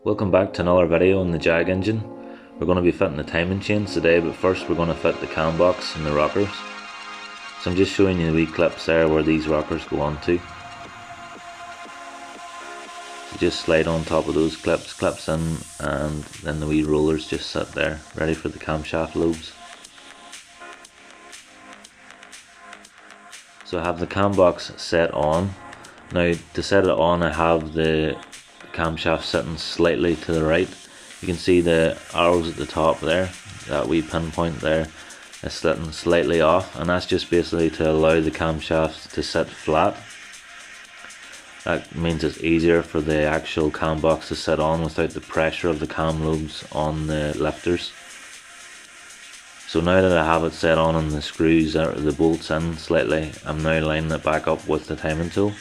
Welcome back to another video on the Jag engine. We're going to be fitting the timing chains today, but first we're going to fit the cam box and the rockers. So I'm just showing you the wee clips there where these rockers go onto. So just slide on top of those clips in, and then the wee rollers just sit there, ready for the camshaft lobes. So I have the cam box set on. Now to set it on, I have the camshaft sitting slightly to the right. You can see the arrows at the top there, that wee pinpoint there is sitting slightly off, and that's just basically to allow the camshaft to sit flat. That means it's easier for the actual cam box to sit on without the pressure of the cam lobes on the lifters. So now that I have it set on and the screws or the bolts in slightly, I'm now lining it back up with the timing tool.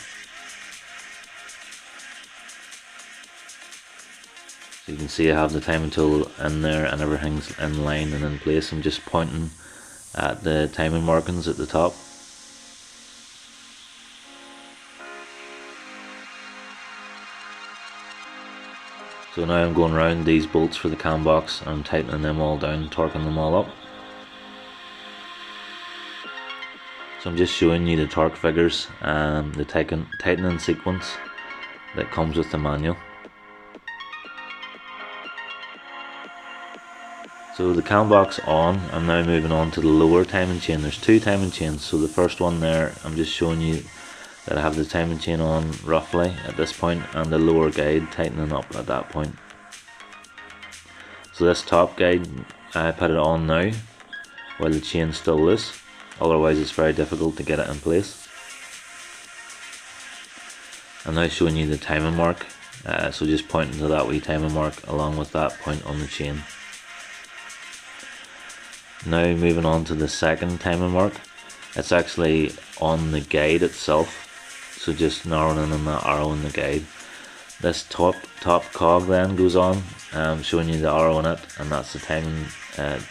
So you can see I have the timing tool in there and everything's in line and in place. I'm just pointing at the timing markings at the top. So now I'm going around these bolts for the cam box and I'm tightening them all down, torquing them all up. So I'm just showing you the torque figures and the tightening sequence that comes with the manual. So the cam box on, I'm now moving on to the lower timing chain. There's two timing chains. So the first one there, I'm just showing you that I have the timing chain on roughly at this point, and the lower guide tightening up at that point. So this top guide, I put it on now while the chain's still loose, otherwise it's very difficult to get it in place. I'm now showing you the timing mark, so just pointing to that wee timing mark along with that point on the chain. Now moving on to the second timing mark, it's actually on the guide itself, so just narrowing in on that arrow in the guide. This top cog then goes on, showing you the arrow in it, and that's the timing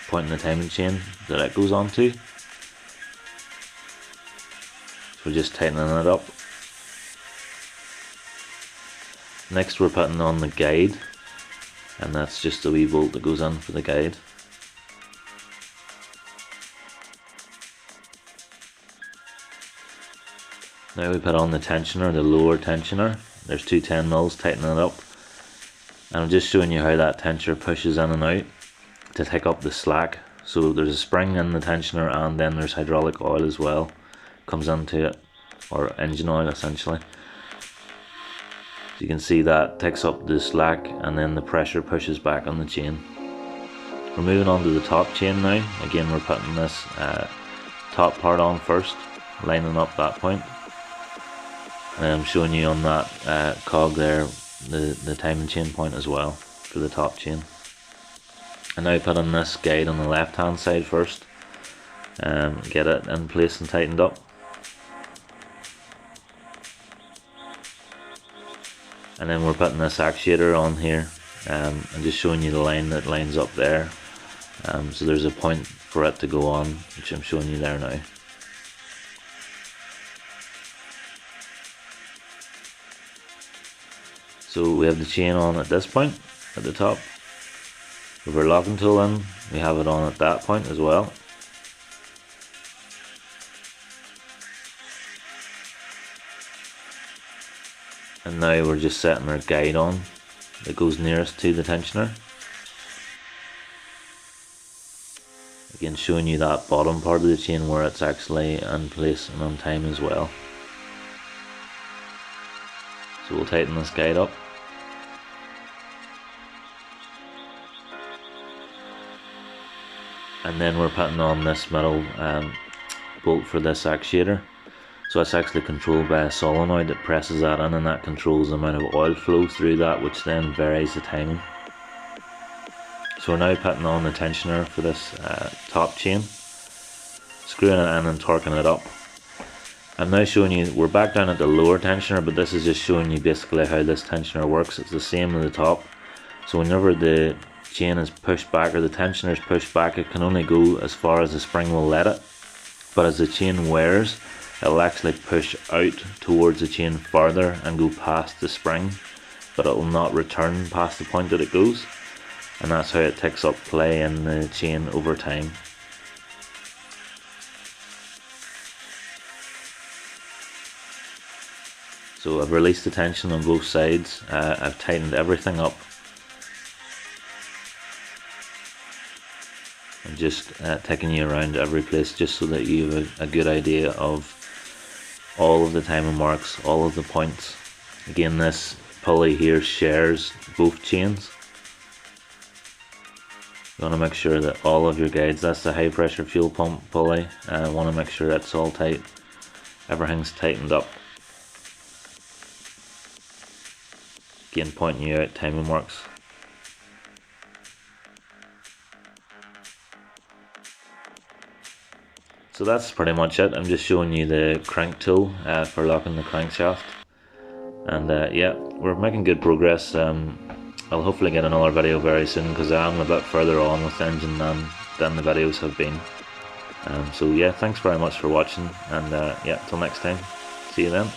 point in the timing chain that it goes on to. So we're just tightening it up. Next we're putting on the guide, and that's just the wee bolt that goes in for the guide. Now we put on the tensioner, the lower tensioner. There's two 10mm tightening it up. And I'm just showing you how that tensioner pushes in and out to take up the slack. So there's a spring in the tensioner, and then there's hydraulic oil as well. Comes into it, or engine oil essentially. So you can see that takes up the slack, and then the pressure pushes back on the chain. We're moving on to the top chain now. Again, we're putting this top part on first, lining up that point. And I'm showing you on that cog there the timing chain point as well for the top chain. And now put on this guide on the left hand side first, get it in place and tightened up. And then we're putting this actuator on here, and just showing you the line that lines up there. So there's a point for it to go on, which I'm showing you there now. So we have the chain on at this point, at the top. With our locking tool in, we have it on at that point as well. And now we're just setting our guide on that goes nearest to the tensioner. Again, showing you that bottom part of the chain where it's actually in place and on time as well. So we'll tighten this guide up. And then we're putting on this metal bolt for this actuator. So it's actually controlled by a solenoid that presses that in, and that controls the amount of oil flow through that, which then varies the timing. So we're now putting on the tensioner for this top chain, screwing it in and torquing it up. I'm now showing you, we're back down at the lower tensioner, but this is just showing you basically how this tensioner works. It's the same at the top. So whenever the chain is pushed back, or the tensioner is pushed back, it can only go as far as the spring will let it. But as the chain wears, it will actually push out towards the chain further and go past the spring. but it will not return past the point that it goes, and that's how it takes up play in the chain over time. So I've released the tension on both sides. I've tightened everything up. I'm just taking you around every place just so that you have a good idea of all of the timing marks, all of the points. Again, this pulley here shares both chains. You want to make sure that all of your guides, that's the high pressure fuel pump pulley, want to make sure it's all tight, everything's tightened up. Again, pointing you out timing marks. So that's pretty much it. I'm just showing you the crank tool for locking the crankshaft. And yeah, we're making good progress. I'll hopefully get another video very soon because I am a bit further on with the engine than the videos have been. So yeah, thanks very much for watching, and yeah, till next time, see you then.